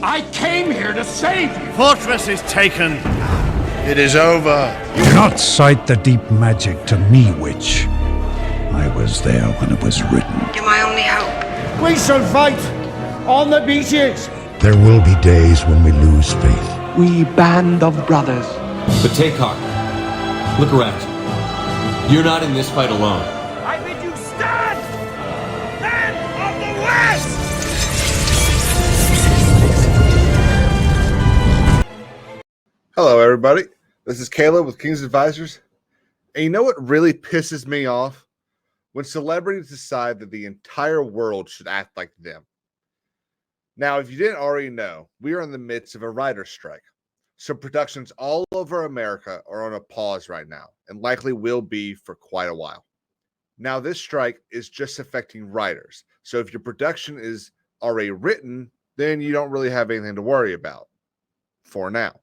I came here to save you. Fortress is taken. It is over. Do not cite the deep magic to me, witch. I was there when it was written. You're my only hope. We shall fight on the beaches. There will be days when we lose faith. We band of brothers. But take heart. Look around you. You're not in this fight alone. I bid you stand! Men of the West! Hello, everybody. This is Caleb with KingsAdvisors. And you know what really pisses me off? When celebrities decide that the entire world should act like them. Now, if you didn't already know, we are in the midst of a writer's strike. So productions all over America are on a pause right now, and likely will be for quite a while. Now, this strike is just affecting writers. So if your production is already written, then you don't really have anything to worry about for now.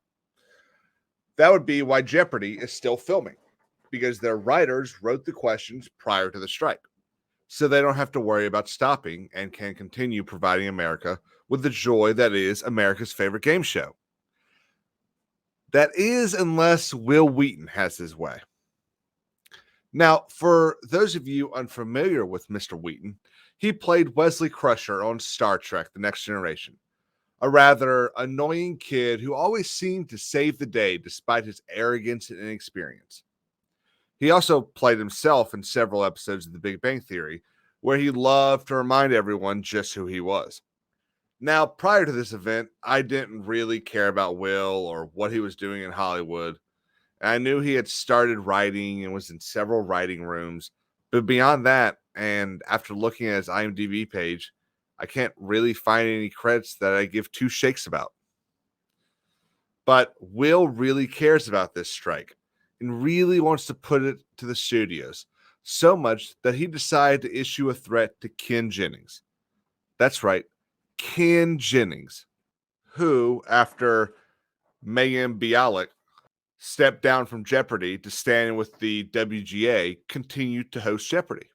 That would be why Jeopardy is still filming, because their writers wrote the questions prior to the strike. So they don't have to worry about stopping and can continue providing America with the joy that is America's favorite game show. That is, unless Wil Wheaton has his way. Now, for those of you unfamiliar with Mr. Wheaton, he played Wesley Crusher on Star Trek: The Next Generation, a rather annoying kid who always seemed to save the day despite his arrogance and inexperience. He also played himself in several episodes of The Big Bang Theory, where he loved to remind everyone just who he was. Now, prior to this event, I didn't really care about Will or what he was doing in Hollywood. I knew he had started writing and was in several writing rooms. But beyond that, and after looking at his IMDb page, I can't really find any credits that I give two shakes about. But Will really cares about this strike and really wants to put it to the studios, so much that he decided to issue a threat to Ken Jennings. That's right, Ken Jennings, who, after Mayim Bialik stepped down from Jeopardy to stand in with the WGA, continued to host Jeopardy.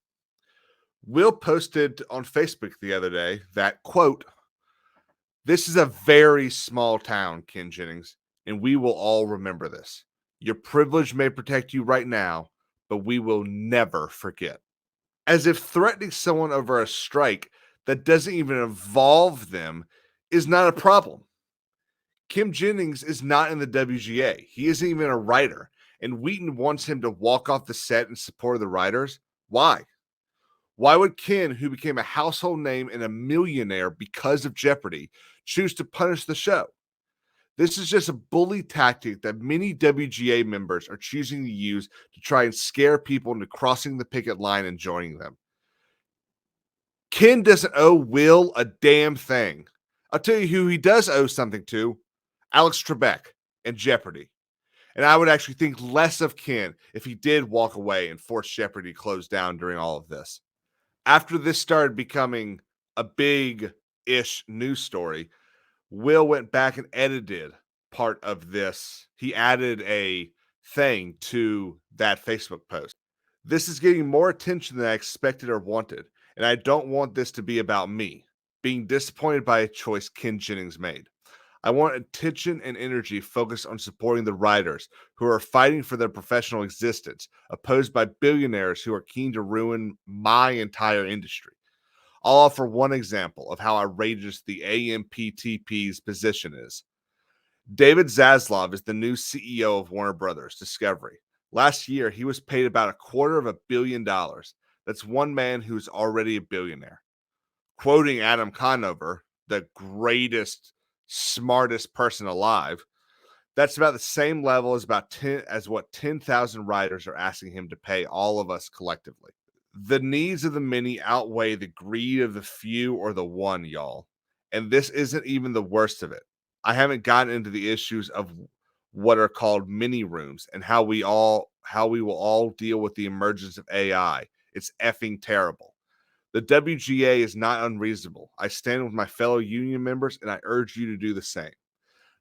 Will posted on Facebook the other day that, quote, "This is a very small town, Ken Jennings, and we will all remember this. Your privilege may protect you right now, but we will never forget." As if threatening someone over a strike that doesn't even involve them is not a problem. Ken Jennings is not in the WGA. He isn't even a writer, and Wheaton wants him to walk off the set in support of the writers. Why? Why would Ken, who became a household name and a millionaire because of Jeopardy, choose to punish the show? This is just a bully tactic that many WGA members are choosing to use to try and scare people into crossing the picket line and joining them. Ken doesn't owe Will a damn thing. I'll tell you who he does owe something to: Alex Trebek and Jeopardy. And I would actually think less of Ken if he did walk away and force Jeopardy to close down during all of this. After this started becoming a big-ish news story, Will went back and edited part of this. He added a thing to that Facebook post. This is getting more attention than I expected or wanted, and I don't want this to be about me being disappointed by a choice Ken Jennings made. I want attention and energy focused on supporting the writers who are fighting for their professional existence, opposed by billionaires who are keen to ruin my entire industry. I'll offer one example of how outrageous the AMPTP's position is. David Zaslav is the new CEO of Warner Brothers Discovery. Last year, he was paid about $250 million. That's one man who's already a billionaire. Quoting Adam Conover, the greatest, smartest person alive, that's about the same level as what 10,000 writers are asking him to pay all of us collectively. The needs of the many outweigh the greed of the few or the one, y'all. And this isn't even the worst of it. I haven't gotten into the issues of what are called mini rooms and how we will all deal with the emergence of AI. It's effing terrible. The WGA is not unreasonable. I stand with my fellow union members, and I urge you to do the same.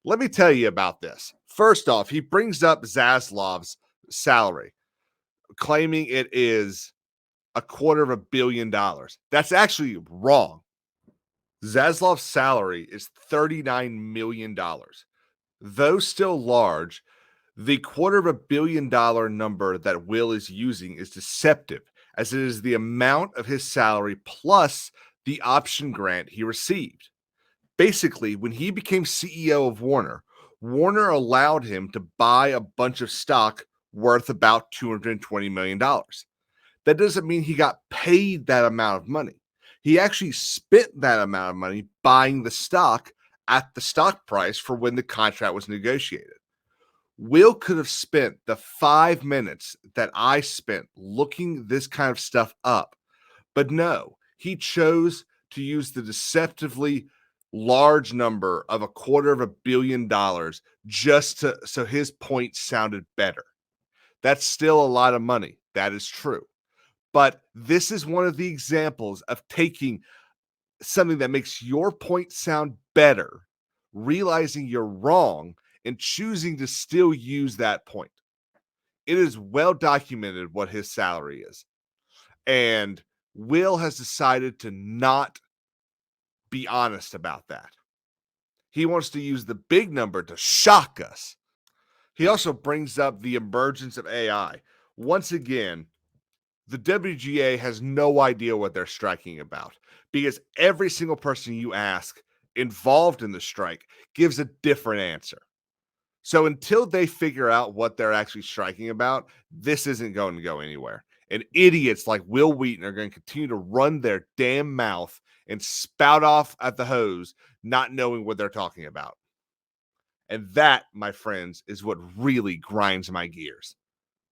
Let me tell you about this. First off, he brings up Zaslav's salary, claiming it is $250 million. That's actually wrong. Zaslav's salary is $39 million. Though still large, the $250 million number that Wil is using is deceptive, as it is the amount of his salary plus the option grant he received. Basically, when he became CEO of Warner, Warner allowed him to buy a bunch of stock worth about $220 million. That doesn't mean he got paid that amount of money. He actually spent that amount of money buying the stock at the stock price for when the contract was negotiated. Wil could have spent the 5 minutes that I spent looking this kind of stuff up, but no, he chose to use the deceptively large number of $250 million just so his point sounded better. That's still a lot of money. That is true. But this is one of the examples of taking something that makes your point sound better, realizing you're wrong, and choosing to still use that point. It is well documented what his salary is. And Wil has decided to not be honest about that. He wants to use the big number to shock us. He also brings up the emergence of AI. Once again, the WGA has no idea what they're striking about because every single person you ask involved in the strike gives a different answer. So until they figure out what they're actually striking about, this isn't going to go anywhere. And idiots like Wil Wheaton are going to continue to run their damn mouth and spout off at the hose, not knowing what they're talking about. And that, my friends, is what really grinds my gears.